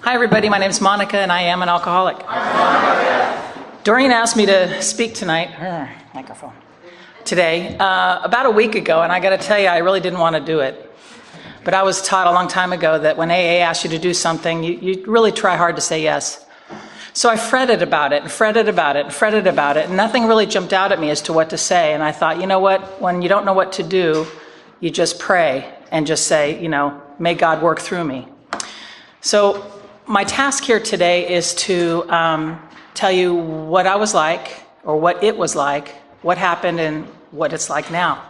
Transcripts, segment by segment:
Hi, everybody. My name is Monica, and I am an alcoholic. Doreen asked me to speak tonight, today, about a week ago, and I got to tell you, I really didn't want to do it. But I was taught a long time ago that when AA asks you to do something, you really try hard to say yes. So I fretted about it, and nothing really jumped out at me as to what to say. And I thought, you know what? When you don't know what to do, you just pray and just say, may God work through me. So my task here today is to tell you what I was like, or what it was like, what happened, and what it's like now.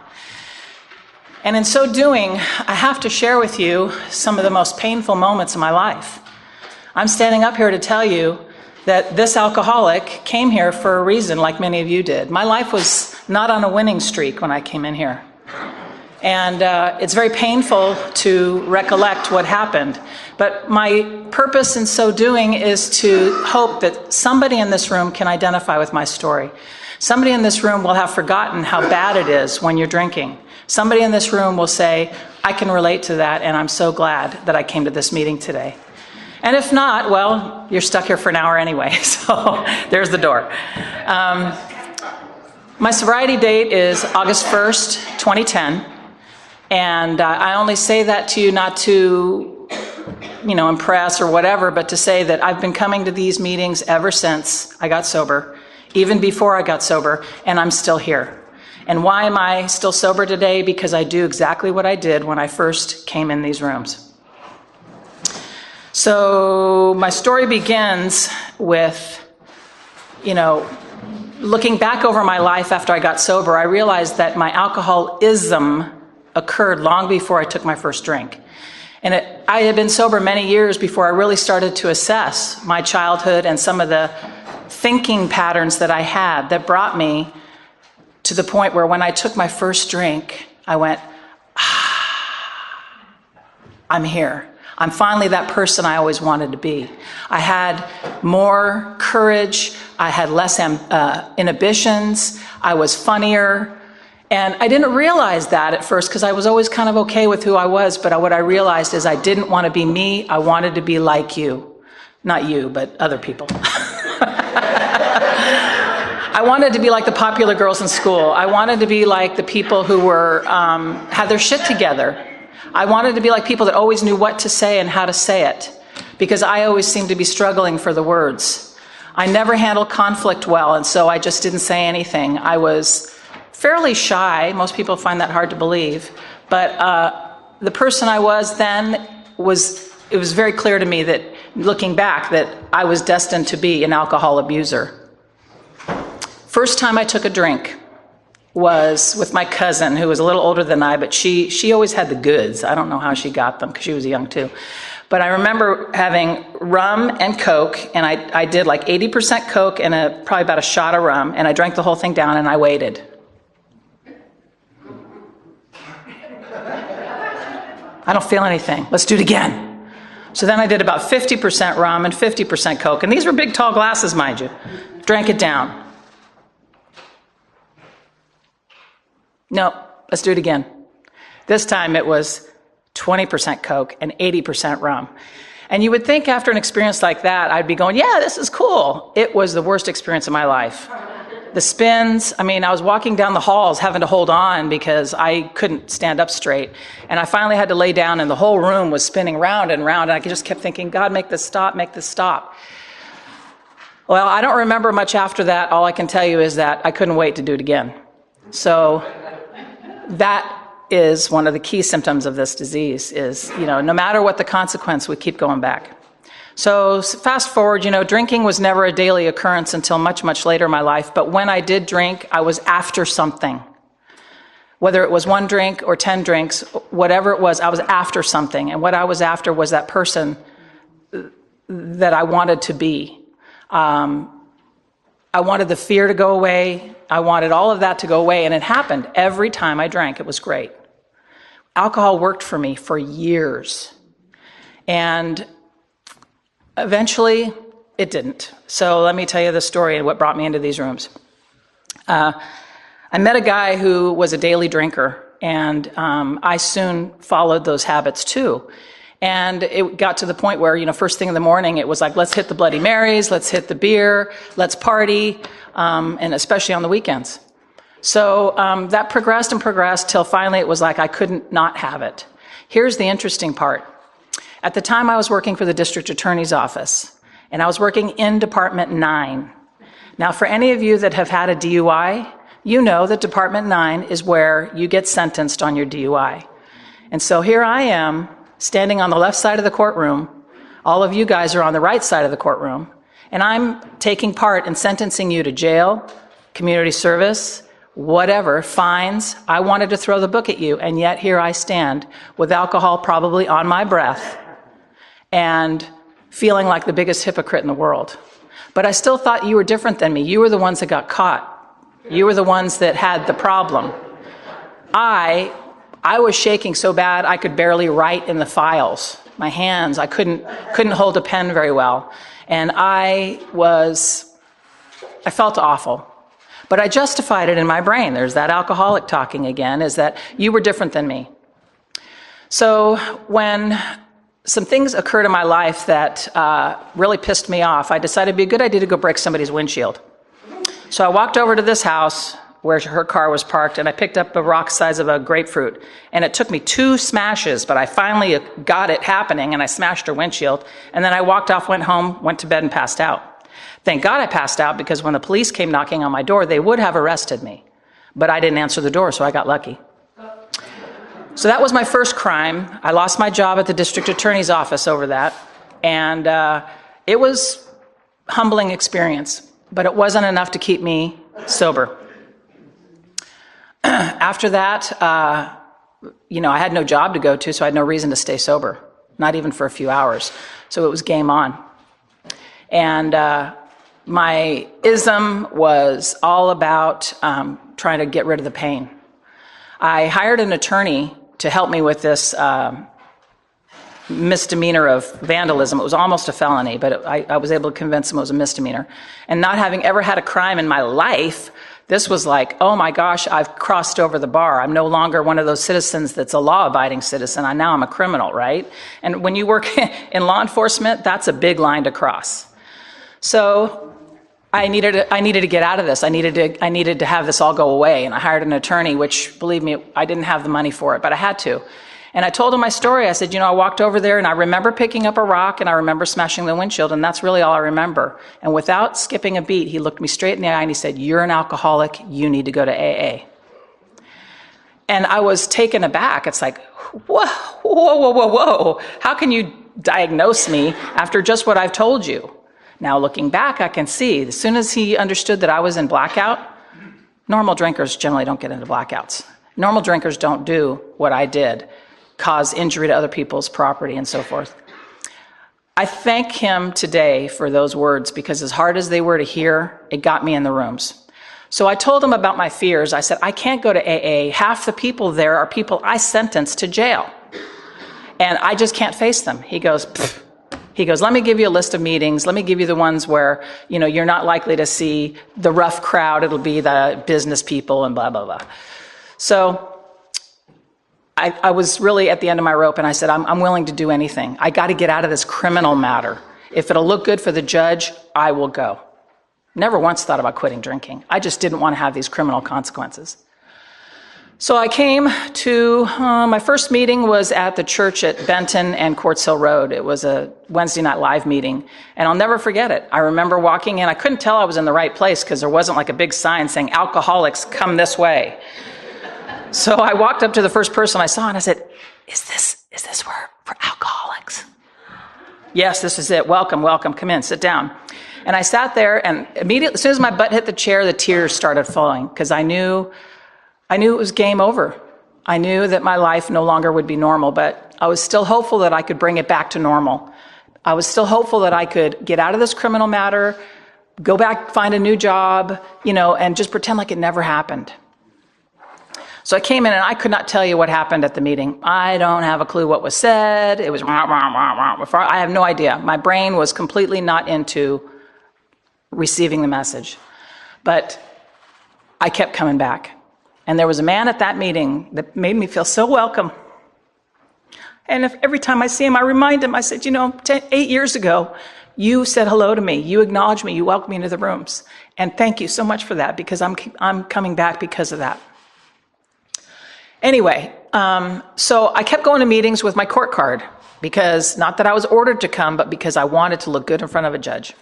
And in so doing, I have to share with you some of the most painful moments of my life. I'm standing up here to tell you that this alcoholic came here for a reason, like many of you did. My life was not on a winning streak when I came in here. And it's very painful to recollect what happened. But my purpose in so doing is to hope that somebody in this room can identify with my story. Somebody in this room will have forgotten how bad it is when you're drinking. Somebody in this room will say, I can relate to that, and I'm so glad that I came to this meeting today. And if not, well, you're stuck here for an hour anyway, so there's the door. My sobriety date is August 1st, 2010. And I only say that to you not to, impress or whatever, but to say that I've been coming to these meetings ever since I got sober, even before I got sober, and I'm still here. And why am I still sober today? Because I do exactly what I did when I first came in these rooms. So my story begins with, looking back over my life after I got sober, I realized that my alcoholism occurred long before I took my first drink. And I had been sober many years before I really started to assess my childhood and some of the thinking patterns that I had that brought me to the point where when I took my first drink, I went, I'm here. I'm finally that person I always wanted to be. I had more courage. I had less inhibitions. I was funnier. And I didn't realize that at first because I was always kind of okay with who I was. But what I realized is I didn't want to be me. I wanted to be like you. Not you, but other people. I wanted to be like the popular girls in school. I wanted to be like the people who were had their shit together. I wanted to be like people that always knew what to say and how to say it, because I always seemed to be struggling for the words. I never handled conflict well, and so I just didn't say anything. I was fairly shy. Most people find that hard to believe. But the person I was then it was very clear to me that, looking back, that I was destined to be an alcohol abuser. First time I took a drink was with my cousin, who was a little older than I, but she always had the goods. I don't know how she got them, because she was young too. But I remember having rum and Coke, and I did like 80% Coke and probably about a shot of rum, and I drank the whole thing down, and I waited. I don't feel anything. Let's do it again. So then I did about 50% rum and 50% Coke, and these were big, tall glasses, mind you. Drank it down. No, let's do it again. This time it was 20% Coke and 80% rum. And you would think after an experience like that, I'd be going, yeah, this is cool. It was the worst experience of my life. The spins, I was walking down the halls having to hold on because I couldn't stand up straight. And I finally had to lay down, and the whole room was spinning round and round. And I just kept thinking, God, make this stop, make this stop. Well, I don't remember much after that. All I can tell you is that I couldn't wait to do it again. So that is one of the key symptoms of this disease is, no matter what the consequence, we keep going back. So fast forward, drinking was never a daily occurrence until much, much later in my life. But when I did drink, I was after something. Whether it was one drink or 10 drinks, whatever it was, I was after something. And what I was after was that person that I wanted to be. I wanted the fear to go away. I wanted all of that to go away. And it happened every time I drank. It was great. Alcohol worked for me for years. And eventually, it didn't. So let me tell you the story and what brought me into these rooms. I met a guy who was a daily drinker, and I soon followed those habits too. And it got to the point where, first thing in the morning, it was like, let's hit the Bloody Marys, let's hit the beer, let's party, and especially on the weekends. So that progressed and progressed till finally it was like I couldn't not have it. Here's the interesting part. At the time, I was working for the district attorney's office, and I was working in Department 9. Now, for any of you that have had a DUI, you know that Department 9 is where you get sentenced on your DUI. And so here I am, standing on the left side of the courtroom. All of you guys are on the right side of the courtroom. And I'm taking part in sentencing you to jail, community service, whatever, fines. I wanted to throw the book at you, and yet here I stand with alcohol probably on my breath and feeling like the biggest hypocrite in the world. But I still thought you were different than me. You were the ones that got caught. You were the ones that had the problem. I was shaking so bad I could barely write in the files. My hands, I couldn't hold a pen very well. And I felt awful. But I justified it in my brain. There's that alcoholic talking again, is that you were different than me. So when some things occurred in my life that really pissed me off, I decided it'd be a good idea to go break somebody's windshield. So I walked over to this house where her car was parked, and I picked up a rock size of a grapefruit. And it took me 2 smashes, but I finally got it happening, and I smashed her windshield. And then I walked off, went home, went to bed, and passed out. Thank God I passed out, because when the police came knocking on my door, they would have arrested me. But I didn't answer the door, so I got lucky. So that was my first crime. I lost my job at the district attorney's office over that. And it was a humbling experience, but it wasn't enough to keep me sober. After that, I had no job to go to, so I had no reason to stay sober, not even for a few hours. So it was game on. And my ism was all about trying to get rid of the pain. I hired an attorney to help me with this misdemeanor of vandalism. It was almost a felony, but I was able to convince him it was a misdemeanor. And not having ever had a crime in my life, this was like, oh my gosh, I've crossed over the bar. I'm no longer one of those citizens that's a law-abiding citizen. Now I'm a criminal, right? And when you work in law enforcement, that's a big line to cross. So I needed to get out of this. I needed to have this all go away. And I hired an attorney, which, believe me, I didn't have the money for it, but I had to. And I told him my story. I said, I walked over there and I remember picking up a rock and I remember smashing the windshield, and that's really all I remember. And without skipping a beat, he looked me straight in the eye and he said, "You're an alcoholic. You need to go to AA." And I was taken aback. It's like, whoa, whoa, whoa, whoa, whoa. How can you diagnose me after just what I've told you? Now, looking back, I can see, as soon as he understood that I was in blackout, normal drinkers generally don't get into blackouts. Normal drinkers don't do what I did, cause injury to other people's property and so forth. I thank him today for those words, because as hard as they were to hear, it got me in the rooms. So I told him about my fears. I said, I can't go to AA. Half the people there are people I sentenced to jail. And I just can't face them. He goes, pfft. He goes, let me give you a list of meetings. Let me give you the ones where, you're not likely to see the rough crowd. It'll be the business people and blah, blah, blah. So I was really at the end of my rope, and I said, I'm willing to do anything. I got to get out of this criminal matter. If it'll look good for the judge, I will go. Never once thought about quitting drinking. I just didn't want to have these criminal consequences. So I came to, my first meeting was at the church at Benton and Quartz Hill Road. It was a Wednesday night live meeting, and I'll never forget it. I remember walking in. I couldn't tell I was in the right place because there wasn't like a big sign saying, "Alcoholics, come this way." So I walked up to the first person I saw, and I said, is this for alcoholics? Yes, this is it. Welcome, welcome. Come in, sit down. And I sat there, and immediately, as soon as my butt hit the chair, the tears started falling, because I knew it was game over. I knew that my life no longer would be normal, but I was still hopeful that I could bring it back to normal. I was still hopeful that I could get out of this criminal matter, go back, find a new job, and just pretend like it never happened. So I came in, and I could not tell you what happened at the meeting. I don't have a clue what was said. It was rah, rah, rah, rah. I have no idea. My brain was completely not into receiving the message. But I kept coming back. And there was a man at that meeting that made me feel so welcome. And every time I see him, I remind him, I said, 8 years ago, you said hello to me. You acknowledged me. You welcomed me into the rooms. And thank you so much for that, because I'm coming back because of that. Anyway, so I kept going to meetings with my court card, because not that I was ordered to come, but because I wanted to look good in front of a judge.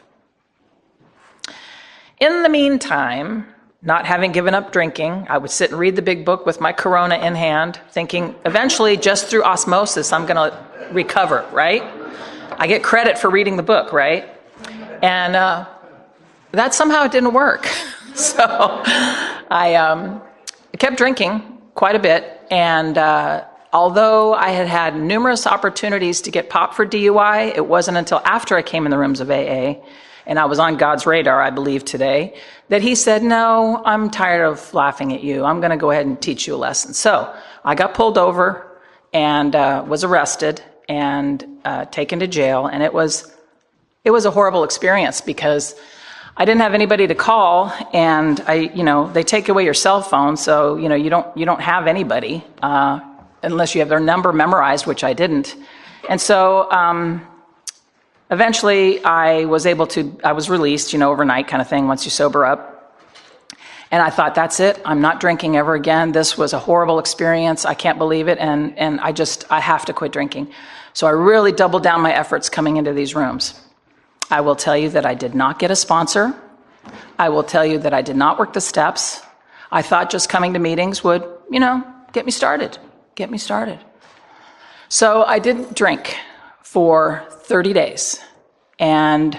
In the meantime, not having given up drinking, I would sit and read the big book with my Corona in hand, thinking eventually just through osmosis, I'm going to recover, right? I get credit for reading the book, right? And that somehow didn't work. So I kept drinking quite a bit. And although I had had numerous opportunities to get popped for DUI, it wasn't until after I came in the rooms of AA, and I was on God's radar, I believe today, that he said, no, I'm tired of laughing at you. I'm going to go ahead and teach you a lesson. So I got pulled over and was arrested and taken to jail. And it was a horrible experience, because I didn't have anybody to call, and they take away your cell phone. So, you don't have anybody, unless you have their number memorized, which I didn't. And so, eventually I was released, overnight kind of thing, once you sober up. And I thought, that's it. I'm not drinking ever again. This was a horrible experience. I can't believe it. And I have to quit drinking. So I really doubled down my efforts coming into these rooms. I will tell you that I did not get a sponsor. I will tell you that I did not work the steps. I thought just coming to meetings would, get me started. So I didn't drink for 30 days. And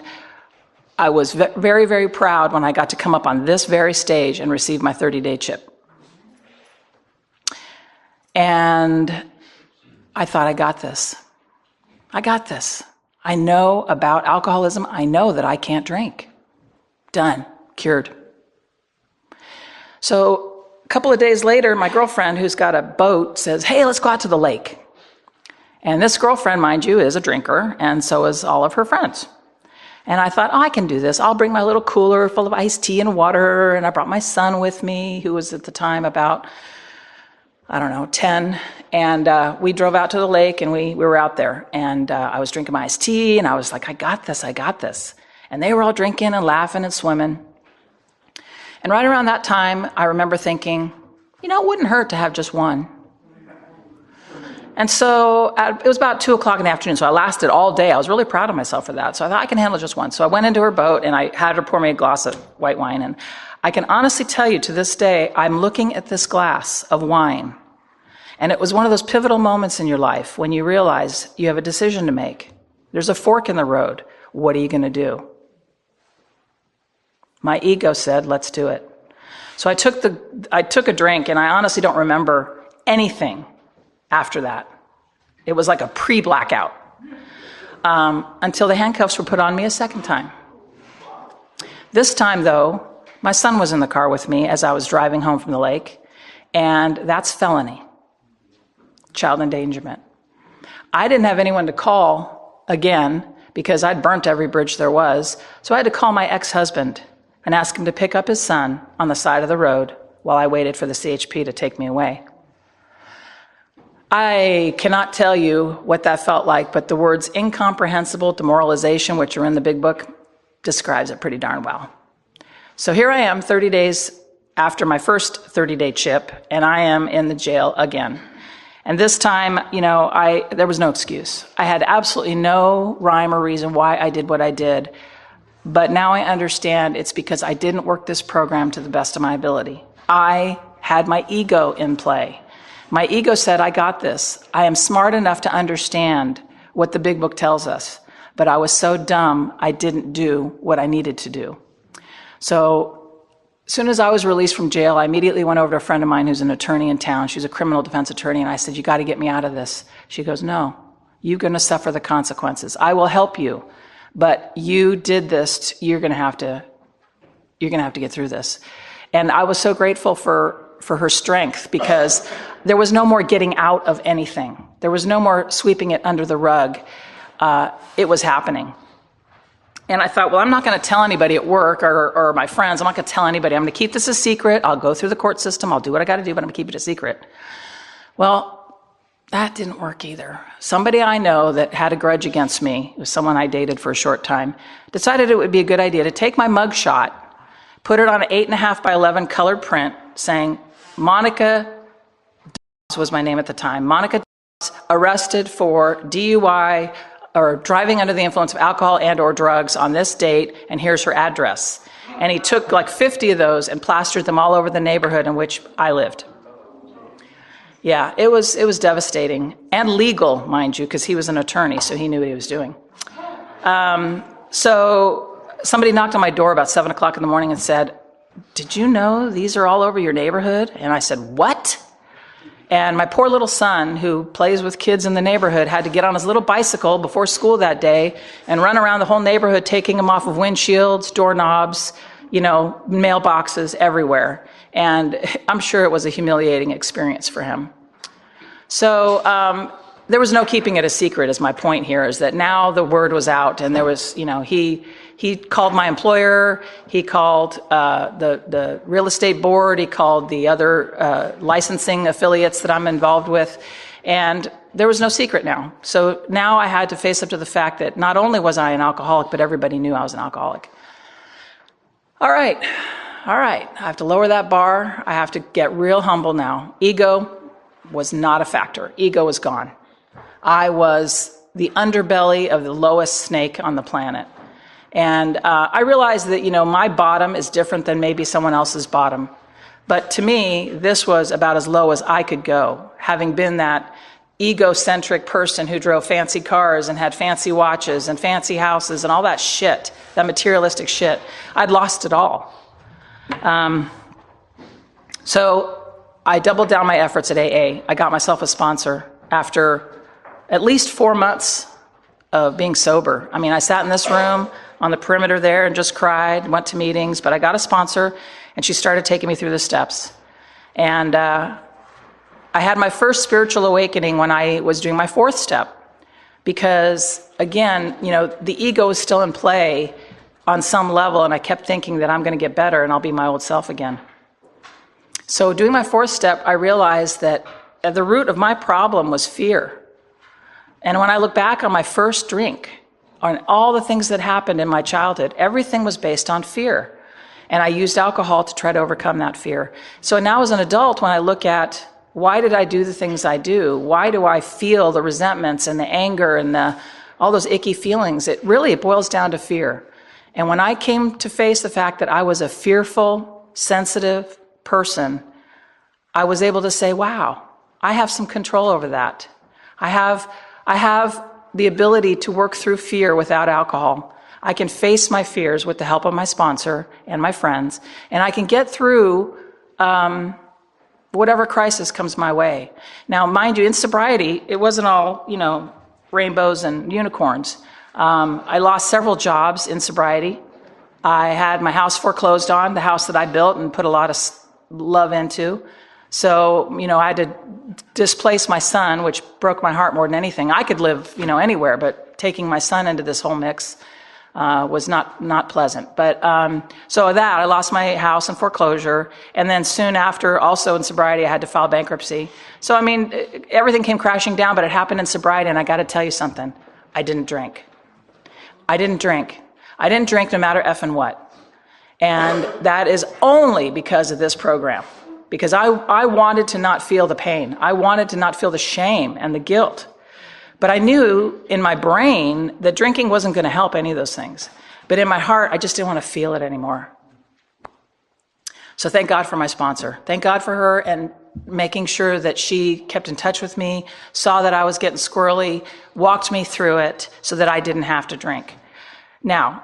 I was very, very proud when I got to come up on this very stage and receive my 30-day chip. And I thought, I got this. I know about alcoholism. I know that I can't drink. Done. Cured. So a couple of days later, my girlfriend, who's got a boat, says, hey, let's go out to the lake. And this girlfriend, mind you, is a drinker, and so is all of her friends. And I thought, I can do this. I'll bring my little cooler full of iced tea and water, and I brought my son with me, who was at the time about, 10. And we drove out to the lake, and we were out there. And I was drinking my iced tea, and I was like, I got this. And they were all drinking and laughing and swimming. And right around that time, I remember thinking, it wouldn't hurt to have just one. And so it was about 2:00 in the afternoon, so I lasted all day. I was really proud of myself for that. So I thought, I can handle just one. So I went into her boat, and I had her pour me a glass of white wine. And I can honestly tell you, to this day, I'm looking at this glass of wine. And it was one of those pivotal moments in your life when you realize you have a decision to make. There's a fork in the road. What are you going to do? My ego said, let's do it. So I took a drink, and I honestly don't remember anything after that. It was like a pre-blackout, until the handcuffs were put on me a second time. This time, though, my son was in the car with me as I was driving home from the lake, and that's felony, child endangerment. I didn't have anyone to call again because I'd burnt every bridge there was, so I had to call my ex-husband and ask him to pick up his son on the side of the road while I waited for the CHP to take me away. I cannot tell you what that felt like, but the words incomprehensible demoralization, which are in the big book, describes it pretty darn well. So here I am 30 days after my first 30-day chip, and I am in the jail again. And this time, there was no excuse. I had absolutely no rhyme or reason why I did what I did. But now I understand it's because I didn't work this program to the best of my ability. I had my ego in play. My ego said, I got this. I am smart enough to understand what the big book tells us. But I was so dumb, I didn't do what I needed to do. So as soon as I was released from jail, I immediately went over to a friend of mine who's an attorney in town. She's a criminal defense attorney. And I said, you got to get me out of this. She goes, no, you're going to suffer the consequences. I will help you. But you did this. You're going to have to get through this. And I was so grateful for her strength, because there was no more getting out of anything. There was no more sweeping it under the rug. It was happening. And I thought, well, I'm not going to tell anybody at work or my friends. I'm not going to tell anybody. I'm going to keep this a secret. I'll go through the court system. I'll do what I got to do, but I'm going to keep it a secret. Well, That didn't work either. Somebody I know that had a grudge against me, it was someone I dated for a short time, decided it would be a good idea to take my mug shot, put it on an 8.5 by 11 colored print saying, Monica was my name at the time, Monica arrested for DUI or driving under the influence of alcohol and or drugs on this date, and here's her address. And he took like 50 of those and plastered them all over the neighborhood in which I lived. Yeah, it was devastating and legal, mind you, because he was an attorney, so he knew what he was doing. So somebody knocked on my door about 7 o'clock in the morning and said, "Did you know these are all over your neighborhood?" And I said, "What?" And my poor little son, who plays with kids in the neighborhood, had to get on his little bicycle before school that day and run around the whole neighborhood, taking them off of windshields, doorknobs, mailboxes everywhere. And I'm sure it was a humiliating experience for him. So there was no keeping it a secret, is my point here, is that now the word was out, and there was, he called my employer, he called the real estate board, he called the other licensing affiliates that I'm involved with, and there was no secret now. So now I had to face up to the fact that not only was I an alcoholic, but everybody knew I was an alcoholic. All right. I have to lower that bar. I have to get real humble now. Ego was not a factor. Ego was gone. I was the underbelly of the lowest snake on the planet. And I realized that, my bottom is different than maybe someone else's bottom. But to me, this was about as low as I could go, having been that egocentric person who drove fancy cars and had fancy watches and fancy houses and all that shit, that materialistic shit. I'd lost it all. So I doubled down my efforts at AA. I got myself a sponsor after at least 4 months of being sober. I mean, I sat in this room on the perimeter there and just cried, went to meetings, but I got a sponsor, and she started taking me through the steps. And I had my first spiritual awakening when I was doing my 4th step, because, again, the ego is still in play on some level, and I kept thinking that I'm going to get better and I'll be my old self again. So doing my 4th step, I realized that at the root of my problem was fear. And when I look back on my first drink, on all the things that happened in my childhood, everything was based on fear. And I used alcohol to try to overcome that fear. So now as an adult, when I look at why did I do the things I do? Why do I feel the resentments and the anger and all those icky feelings? It boils down to fear. And when I came to face the fact that I was a fearful, sensitive person, I was able to say, wow, I have some control over that. I have the ability to work through fear without alcohol. I can face my fears with the help of my sponsor and my friends, and I can get through whatever crisis comes my way. Now, mind you, in sobriety, it wasn't all, rainbows and unicorns. I lost several jobs in sobriety. I had my house foreclosed on, the house that I built and put a lot of love into. So, I had to displace my son, which broke my heart more than anything. I could live, anywhere, but taking my son into this whole mix was not pleasant. But so that, I lost my house in foreclosure. And then soon after, also in sobriety, I had to file bankruptcy. So, everything came crashing down, but it happened in sobriety. And I got to tell you something. I didn't drink. I didn't drink no matter effing what. And that is only because of this program. Because I wanted to not feel the pain. I wanted to not feel the shame and the guilt. But I knew in my brain that drinking wasn't going to help any of those things. But in my heart, I just didn't want to feel it anymore. So thank God for my sponsor. Thank God for her and making sure that she kept in touch with me, saw that I was getting squirrely, walked me through it so that I didn't have to drink. Now,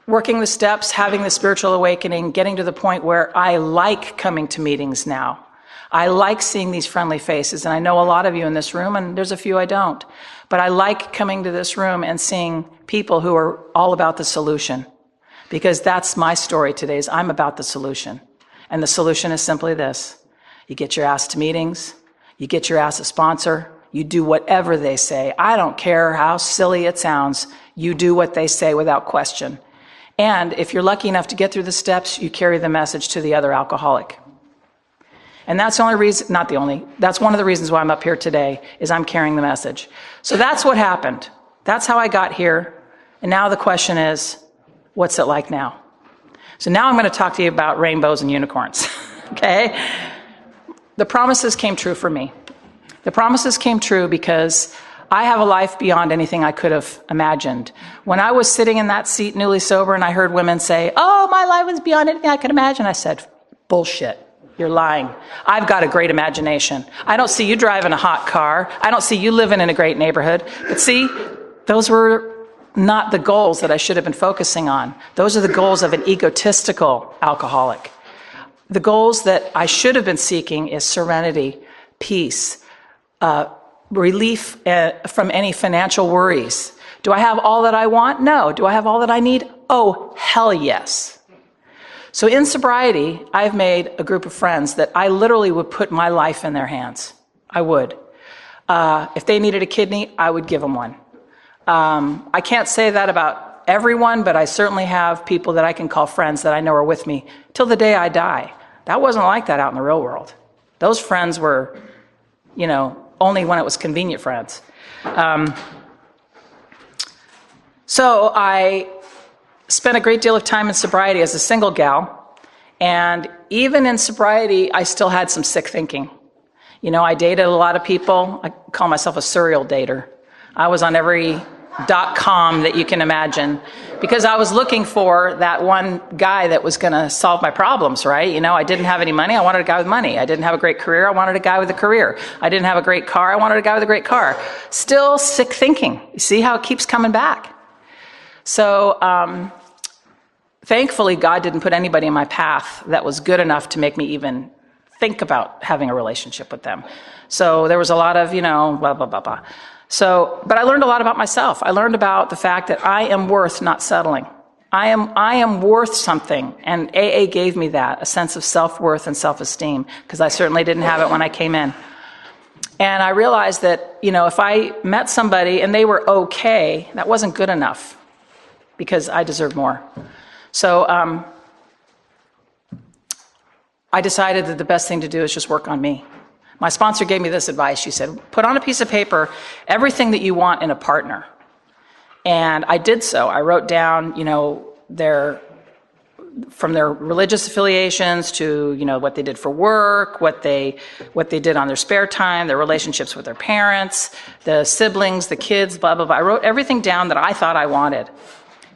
working the steps, having the spiritual awakening, getting to the point where I like coming to meetings now. I like seeing these friendly faces, and I know a lot of you in this room, and there's a few I don't. But I like coming to this room and seeing people who are all about the solution, because that's my story today, is I'm about the solution. And the solution is simply this. You get your ass to meetings, you get your ass a sponsor, you do whatever they say. I don't care how silly it sounds. You do what they say without question. And if you're lucky enough to get through the steps, you carry the message to the other alcoholic. And that's the only reason, not the only, that's one of the reasons why I'm up here today, is I'm carrying the message. So that's what happened. That's how I got here. And now the question is, what's it like now? So now I'm going to talk to you about rainbows and unicorns. Okay? The promises came true for me. The promises came true because I have a life beyond anything I could have imagined. When I was sitting in that seat newly sober and I heard women say, oh, my life was beyond anything I could imagine, I said, bullshit. You're lying. I've got a great imagination. I don't see you driving a hot car. I don't see you living in a great neighborhood. But see, those were not the goals that I should have been focusing on. Those are the goals of an egotistical alcoholic. The goals that I should have been seeking is serenity, peace, relief from any financial worries. Do I have all that I want? No. Do I have all that I need? Oh, hell yes. So in sobriety, I've made a group of friends that I literally would put my life in their hands. I would. If they needed a kidney, I would give them one. I can't say that about everyone, but I certainly have people that I can call friends that I know are with me till the day I die. That wasn't like that out in the real world. Those friends were, only when it was convenient friends. So I spent a great deal of time in sobriety as a single gal. And even in sobriety, I still had some sick thinking. I dated a lot of people. I call myself a serial dater. I was on every .com that you can imagine because I was looking for that one guy that was going to solve my problems, right? I didn't have any money. I wanted a guy with money. I didn't have a great career. I wanted a guy with a career. I didn't have a great car. I wanted a guy with a great car. Still sick thinking. You see how it keeps coming back? So, thankfully, God didn't put anybody in my path that was good enough to make me even think about having a relationship with them. So there was a lot of, blah, blah, blah, blah. So, but I learned a lot about myself. I learned about the fact that I am worth not settling. I am worth something. And AA gave me that, a sense of self-worth and self-esteem, because I certainly didn't have it when I came in. And I realized that, if I met somebody and they were okay, that wasn't good enough because I deserve more. So I decided that the best thing to do is just work on me. My sponsor gave me this advice. She said, put on a piece of paper everything that you want in a partner. And I did so. I wrote down, from their religious affiliations to, what they did for work, what they did on their spare time, their relationships with their parents, the siblings, the kids, blah, blah, blah. I wrote everything down that I thought I wanted.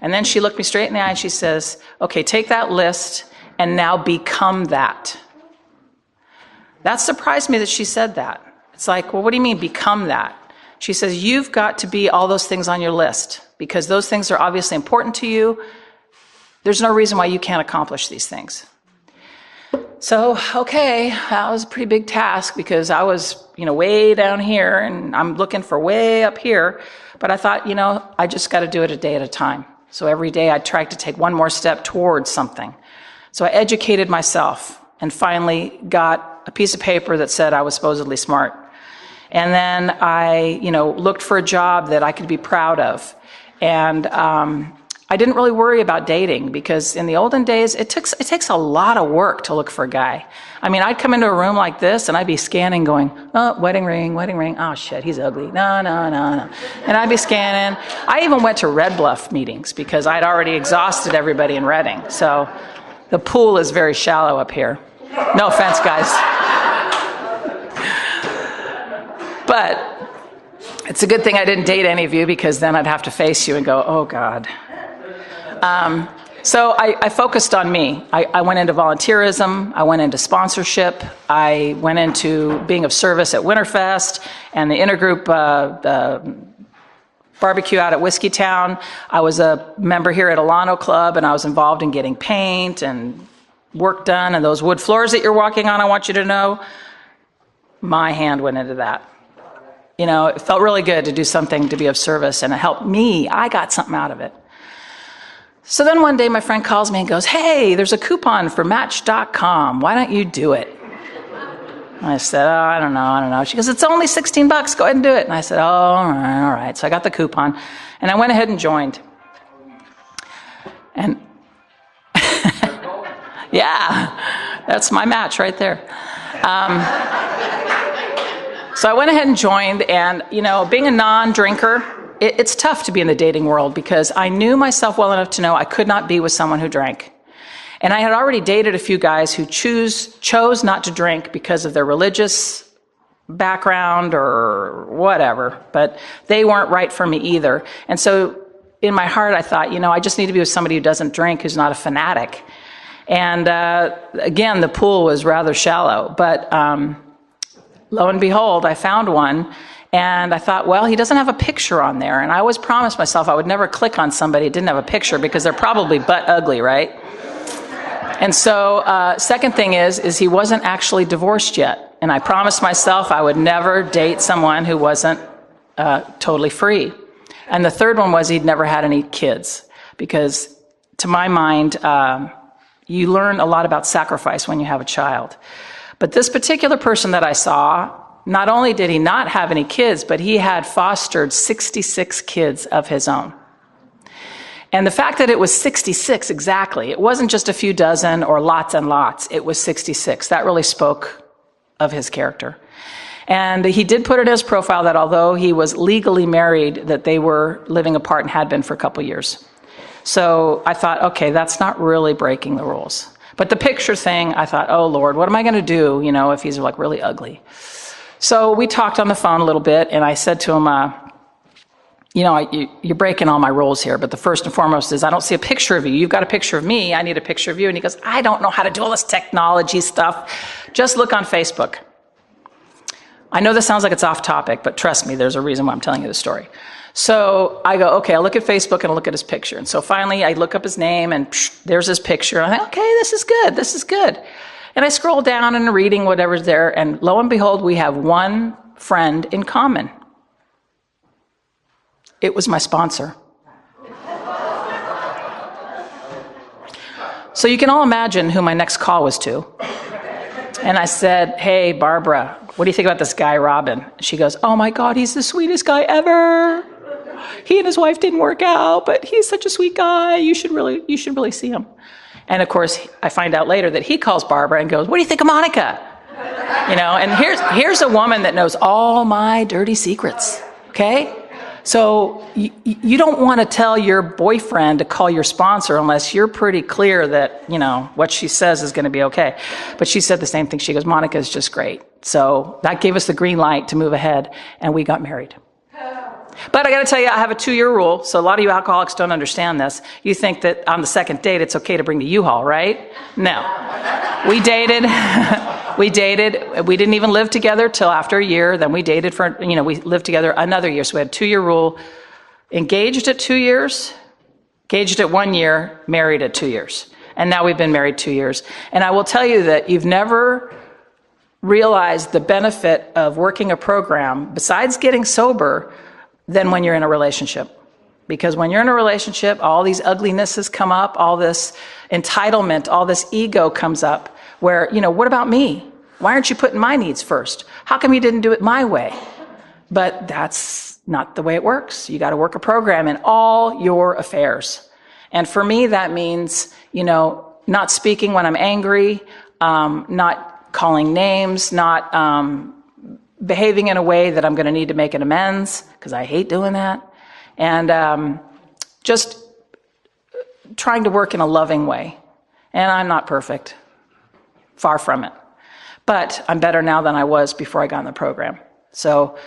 And then she looked me straight in the eye and she says, okay, take that list and now become that. That surprised me that she said that. It's like, well, what do you mean become that? She says, you've got to be all those things on your list because those things are obviously important to you. There's no reason why you can't accomplish these things. So, okay, that was a pretty big task because I was, way down here and I'm looking for way up here. But I thought, I just got to do it a day at a time. So every day I tried to take one more step towards something. So I educated myself and finally got a piece of paper that said I was supposedly smart. And then I, looked for a job that I could be proud of. And I didn't really worry about dating because in the olden days, it takes a lot of work to look for a guy. I mean, I'd come into a room like this and I'd be scanning going, oh, wedding ring. Oh shit, he's ugly. No. And I'd be scanning. I even went to Red Bluff meetings because I'd already exhausted everybody in Redding. So the pool is very shallow up here. No offense, guys. But it's a good thing I didn't date any of you because then I'd have to face you and go, oh, God. So I focused on me. I went into volunteerism. I went into sponsorship. I went into being of service at Winterfest and the intergroup barbecue out at Whiskey Town. I was a member here at Alano Club, and I was involved in getting paint and work done. And those wood floors that you're walking on, I want you to know, my hand went into that. It felt really good to do something to be of service, and it helped me. I got something out of it. So then one day my friend calls me and goes, hey, there's a coupon for Match.com. Why don't you do it? And I said, oh, I don't know. She goes, it's only $16. Go ahead and do it. And I said, oh, all right. So I got the coupon, and I went ahead and joined. And yeah, that's my match right there. So I went ahead and joined, and, being a non-drinker, it's tough to be in the dating world because I knew myself well enough to know I could not be with someone who drank. And I had already dated a few guys who chose not to drink because of their religious background or whatever, but they weren't right for me either. And so in my heart, I thought, I just need to be with somebody who doesn't drink, who's not a fanatic. And again, the pool was rather shallow, but lo and behold, I found one, and I thought, well, he doesn't have a picture on there. And I always promised myself I would never click on somebody who didn't have a picture because they're probably butt ugly, right? And so second thing is he wasn't actually divorced yet. And I promised myself I would never date someone who wasn't totally free. And the third one was he'd never had any kids, because to my mind, you learn a lot about sacrifice when you have a child. But this particular person that I saw, not only did he not have any kids, but he had fostered 66 kids of his own. And the fact that it was 66 exactly, it wasn't just a few dozen or lots and lots, it was 66. That really spoke of his character. And he did put it in his profile that although he was legally married, that they were living apart and had been for a couple years. So I thought, okay, that's not really breaking the rules. But the picture thing, I thought, oh Lord, what am I going to do, if he's like really ugly? So we talked on the phone a little bit, and I said to him, you're breaking all my rules here, but the first and foremost is I don't see a picture of you. You've got a picture of me. I need a picture of you. And he goes, I don't know how to do all this technology stuff. Just look on Facebook. I know this sounds like it's off topic, but trust me, there's a reason why I'm telling you this story. So I go, okay, I'll look at Facebook and I'll look at his picture. And so finally I look up his name and there's his picture. And I think, okay, this is good. And I scroll down and reading whatever's there. And lo and behold, we have one friend in common. It was my sponsor. So you can all imagine who my next call was to. And I said, hey, Barbara, what do you think about this guy, Robin? She goes, oh my God, he's the sweetest guy ever. He and his wife didn't work out, but he's such a sweet guy. You should really see him. And of course, I find out later that he calls Barbara and goes, what do you think of Monica? And here's a woman that knows all my dirty secrets, okay? So you don't want to tell your boyfriend to call your sponsor unless you're pretty clear that, what she says is going to be okay. But she said the same thing. She goes, Monica is just great. So that gave us the green light to move ahead, and we got married. But I got to tell you, I have a 2-year rule. So a lot of you alcoholics don't understand this. You think that on the second date, it's okay to bring the U-Haul, right? No. We dated. We didn't even live together till after a year. Then we dated for, we lived together another year. So we had a 2-year rule. Engaged at 2 years, engaged at 1 year, married at 2 years. And now we've been married 2 years. And I will tell you that you've never realized the benefit of working a program, besides getting sober, than when you're in a relationship. Because when you're in a relationship, all these uglinesses come up, all this entitlement, all this ego comes up where, what about me? Why aren't you putting my needs first? How come you didn't do it my way? But that's not the way it works. You got to work a program in all your affairs. And for me, that means, not speaking when I'm angry, not calling names, not behaving in a way that I'm going to need to make an amends, because I hate doing that. And just trying to work in a loving way. And I'm not perfect. Far from it. But I'm better now than I was before I got in the program. So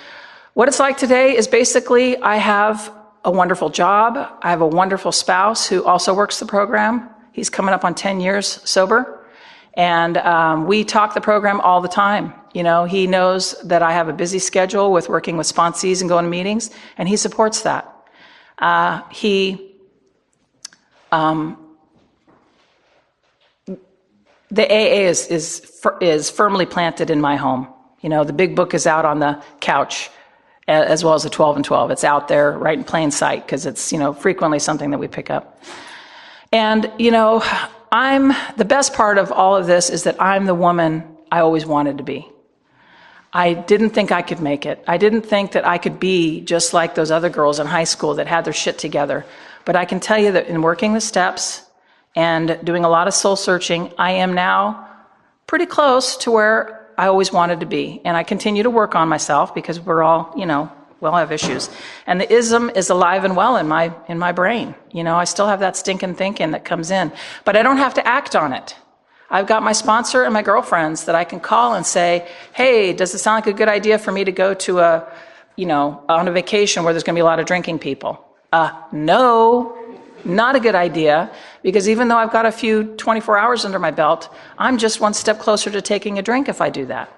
what it's like today is basically I have a wonderful job. I have a wonderful spouse who also works the program. He's coming up on 10 years sober. And we talk the program all the time. He knows that I have a busy schedule with working with sponsees and going to meetings, and he supports that. The AA is firmly planted in my home. The big book is out on the couch, as well as the 12 and 12. It's out there right in plain sight because it's, frequently something that we pick up. And, the best part of all of this is that I'm the woman I always wanted to be. I didn't think I could make it. I didn't think that I could be just like those other girls in high school that had their shit together. But I can tell you that in working the steps and doing a lot of soul searching, I am now pretty close to where I always wanted to be. And I continue to work on myself because we're all, we all have issues. And the ism is alive and well in my brain. I still have that stinking thinking that comes in, but I don't have to act on it. I've got my sponsor and my girlfriends that I can call and say, hey, does it sound like a good idea for me to go to on a vacation where there's going to be a lot of drinking people? No, not a good idea, because even though I've got a few 24 hours under my belt, I'm just one step closer to taking a drink if I do that.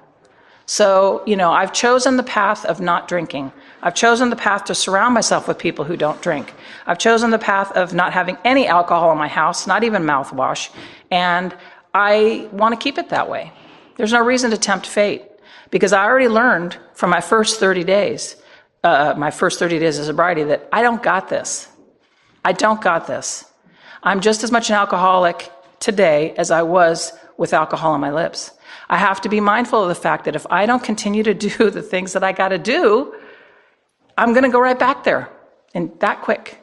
So, I've chosen the path of not drinking. I've chosen the path to surround myself with people who don't drink. I've chosen the path of not having any alcohol in my house, not even mouthwash, and I want to keep it that way. There's no reason to tempt fate, because I already learned from my first 30 days of sobriety that I don't got this. I don't got this. I'm just as much an alcoholic today as I was with alcohol on my lips. I have to be mindful of the fact that if I don't continue to do the things that I got to do, I'm going to go right back there, and that quick.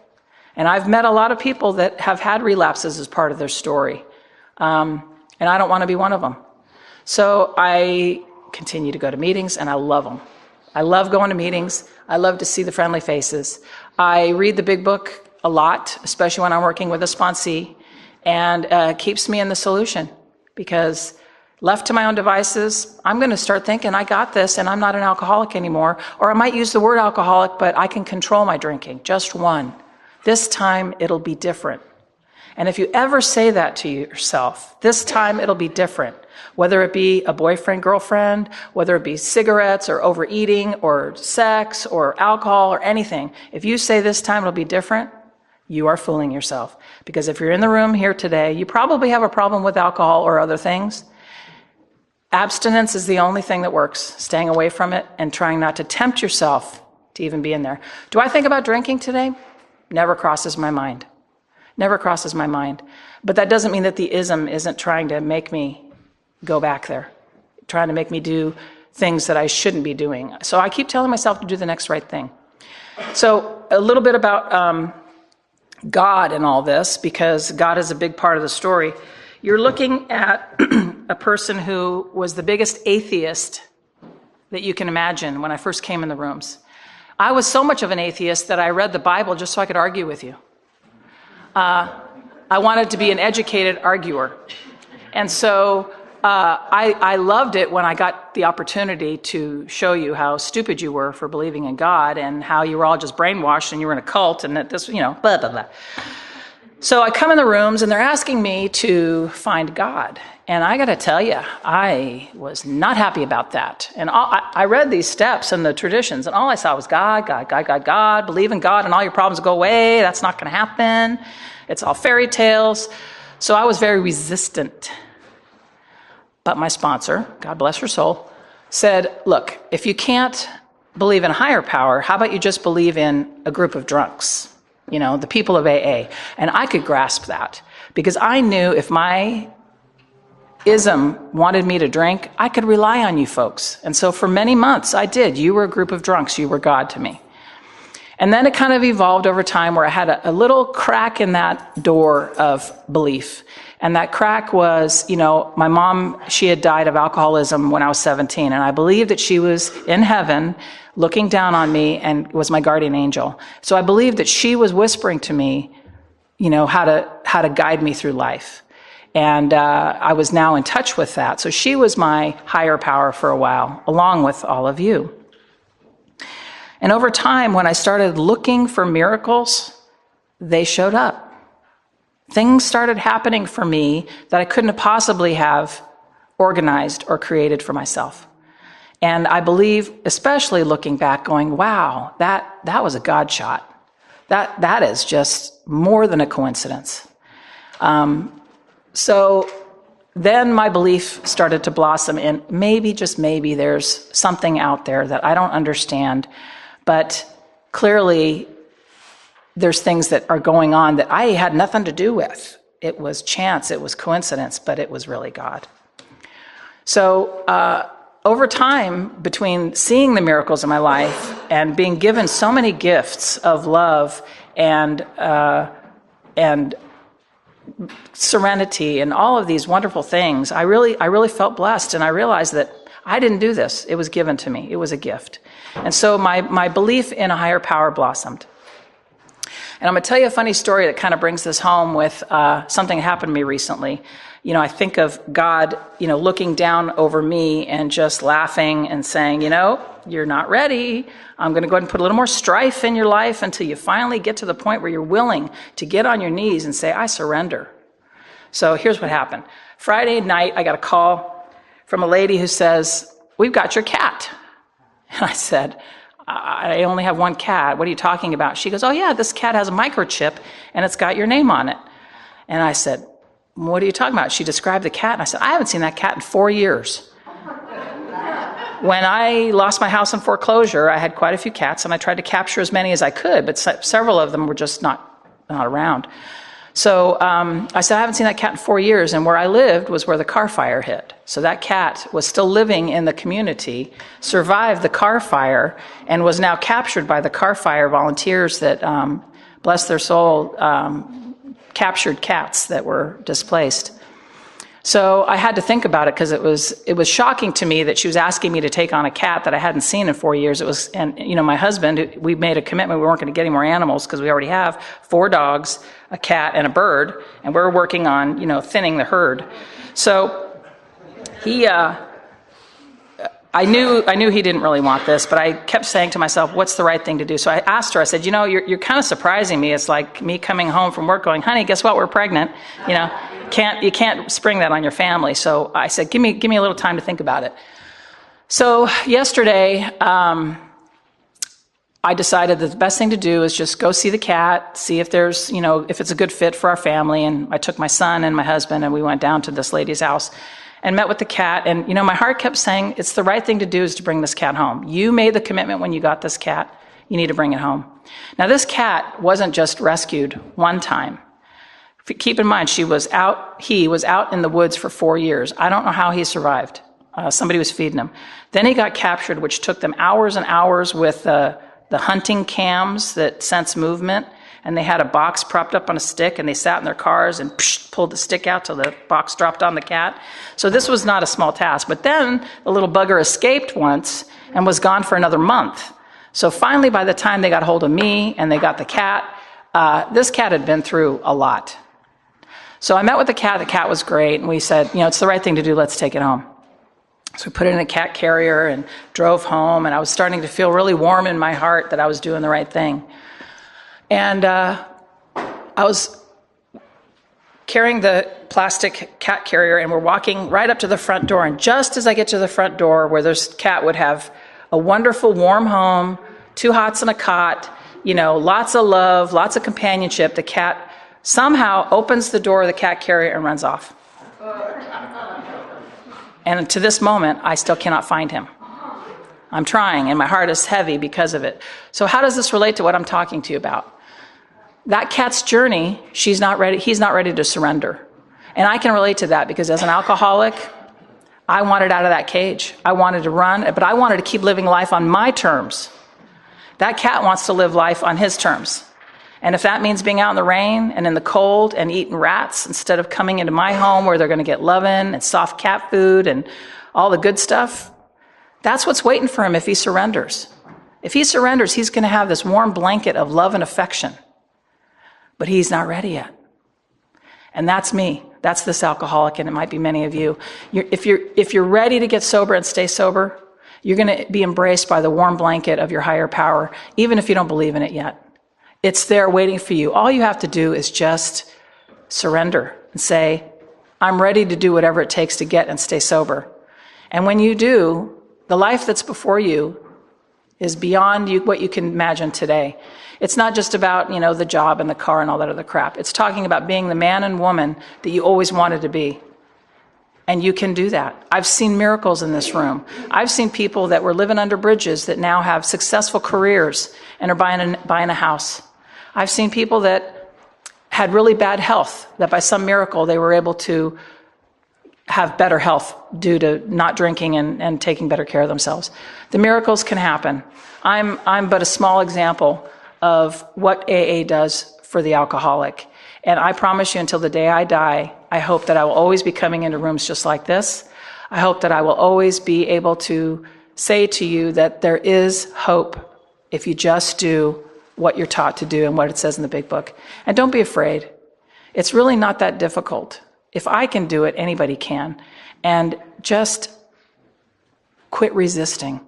And I've met a lot of people that have had relapses as part of their story. And I don't want to be one of them. So I continue to go to meetings, and I love them. I love going to meetings. I love to see the friendly faces. I read the big book a lot, especially when I'm working with a sponsee, and it keeps me in the solution, because left to my own devices, I'm going to start thinking, I got this, and I'm not an alcoholic anymore. Or I might use the word alcoholic, but I can control my drinking, just one. This time, it'll be different. And if you ever say that to yourself, this time it'll be different, whether it be a boyfriend, girlfriend, whether it be cigarettes or overeating or sex or alcohol or anything. If you say this time it'll be different, you are fooling yourself. Because if you're in the room here today, you probably have a problem with alcohol or other things. Abstinence is the only thing that works, staying away from it and trying not to tempt yourself to even be in there. Do I think about drinking today? Never crosses my mind. Never crosses my mind. But that doesn't mean that the ism isn't trying to make me go back there, trying to make me do things that I shouldn't be doing. So I keep telling myself to do the next right thing. So a little bit about God and all this, because God is a big part of the story. You're looking at a person who was the biggest atheist that you can imagine when I first came in the rooms. I was so much of an atheist that I read the Bible just so I could argue with you. I wanted to be an educated arguer. And so I loved it when I got the opportunity to show you how stupid you were for believing in God, and how you were all just brainwashed and you were in a cult, and that this, blah, blah, blah. So I come in the rooms and they're asking me to find God. And I got to tell you, I was not happy about that. And I read these steps and the traditions, and all I saw was God, God, God, God, God. Believe in God and all your problems go away. That's not going to happen. It's all fairy tales. So I was very resistant. But my sponsor, God bless her soul, said, look, if you can't believe in a higher power, how about you just believe in a group of drunks? The people of AA. And I could grasp that, because I knew if my ism wanted me to drink, I could rely on you folks. And so for many months, I did. You were a group of drunks. You were God to me. And then it kind of evolved over time, where I had a little crack in that door of belief. And that crack was, my mom, she had died of alcoholism when I was 17. And I believed that she was in heaven looking down on me and was my guardian angel. So I believed that she was whispering to me, how to guide me through life. And I was now in touch with that. So she was my higher power for a while, along with all of you. And over time, when I started looking for miracles, they showed up. Things started happening for me that I couldn't possibly have organized or created for myself. And I believe, especially looking back, going, wow, that was a God shot. That is just more than a coincidence. So then my belief started to blossom in maybe, just maybe, there's something out there that I don't understand, but clearly there's things that are going on that I had nothing to do with. It was chance, it was coincidence, but it was really God. So over time, between seeing the miracles in my life and being given so many gifts of love and serenity and all of these wonderful things, I really felt blessed, and I realized that I didn't do this. It was given to me. It was a gift. And so my belief in a higher power blossomed. And I'm going to tell you a funny story that kind of brings this home with something that happened to me recently. I think of God, looking down over me and just laughing and saying, you're not ready. I'm going to go ahead and put a little more strife in your life until you finally get to the point where you're willing to get on your knees and say, I surrender. So here's what happened. Friday night, I got a call from a lady who says, we've got your cat. And I said, I only have one cat. What are you talking about? She goes, oh yeah, this cat has a microchip and it's got your name on it. And I said, what are you talking about? She described the cat and I said, I haven't seen that cat in 4 years. When I lost my house in foreclosure, I had quite a few cats and I tried to capture as many as I could, but several of them were just not around. So I said, I haven't seen that cat in 4 years, and where I lived was where the car fire hit. So that cat was still living in the community, survived the car fire, and was now captured by the car fire volunteers that, bless their soul, captured cats that were displaced. So I had to think about it because it was shocking to me that she was asking me to take on a cat that I hadn't seen in 4 years. My husband, we made a commitment we weren't going to get any more animals because we already have 4 dogs, a cat, and a bird, and we're working on, thinning the herd. So I knew he didn't really want this, but I kept saying to myself, what's the right thing to do? So I asked her, I said, you're kind of surprising me. It's like me coming home from work going, honey, guess what? We're pregnant. You can't spring that on your family. So I said, give me a little time to think about it. So yesterday, I decided that the best thing to do is just go see the cat, see if there's, if it's a good fit for our family. And I took my son and my husband and we went down to this lady's house and met with the cat. And, my heart kept saying, it's the right thing to do is to bring this cat home. You made the commitment when you got this cat. You need to bring it home. Now, this cat wasn't just rescued one time. Keep in mind, he was out in the woods for 4 years. I don't know how he survived. Somebody was feeding him. Then he got captured, which took them hours and hours with the hunting cams that sense movement. And they had a box propped up on a stick, and they sat in their cars and pulled the stick out till the box dropped on the cat. So this was not a small task. But then the little bugger escaped once and was gone for another month. So finally, by the time they got hold of me and they got the cat, this cat had been through a lot. So I met with the cat. The cat was great. And we said, it's the right thing to do. Let's take it home. So we put it in a cat carrier and drove home. And I was starting to feel really warm in my heart that I was doing the right thing. And I was carrying the plastic cat carrier, and we're walking right up to the front door. And just as I get to the front door, where this cat would have a wonderful, warm home, 2 hots and a cot, lots of love, lots of companionship, the cat somehow opens the door of the cat carrier and runs off. And to this moment, I still cannot find him. I'm trying, and my heart is heavy because of it. So how does this relate to what I'm talking to you about? That cat's journey, he's not ready to surrender. And I can relate to that because as an alcoholic, I wanted out of that cage. I wanted to run, but I wanted to keep living life on my terms. That cat wants to live life on his terms. And if that means being out in the rain and in the cold and eating rats instead of coming into my home where they're going to get loving and soft cat food and all the good stuff, that's what's waiting for him if he surrenders. If he surrenders, he's going to have this warm blanket of love and affection. But he's not ready yet. And that's me. That's this alcoholic, and it might be many of you. If you're ready to get sober and stay sober, you're going to be embraced by the warm blanket of your higher power, even if you don't believe in it yet. It's there waiting for you. All you have to do is just surrender and say, I'm ready to do whatever it takes to get and stay sober. And when you do, the life that's before you is beyond what you can imagine today. It's not just about, the job and the car and all that other crap. It's talking about being the man and woman that you always wanted to be. And you can do that. I've seen miracles in this room. I've seen people that were living under bridges that now have successful careers and are buying a house. I've seen people that had really bad health, that by some miracle they were able to have better health due to not drinking and taking better care of themselves. The miracles can happen. I'm but a small example of what AA does for the alcoholic. And I promise you, until the day I die, I hope that I will always be coming into rooms just like this. I hope that I will always be able to say to you that there is hope if you just do what you're taught to do and what it says in the big book. And don't be afraid. It's really not that difficult. If I can do it, anybody can. And just quit resisting.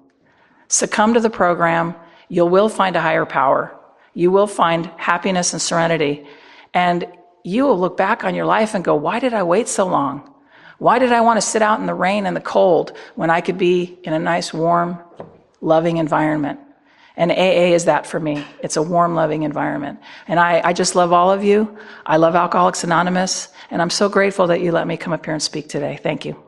Succumb to the program. You will find a higher power. You will find happiness and serenity. And you will look back on your life and go, why did I wait so long? Why did I want to sit out in the rain and the cold when I could be in a nice, warm, loving environment? And AA is that for me. It's a warm, loving environment. And I just love all of you. I love Alcoholics Anonymous. And I'm so grateful that you let me come up here and speak today. Thank you.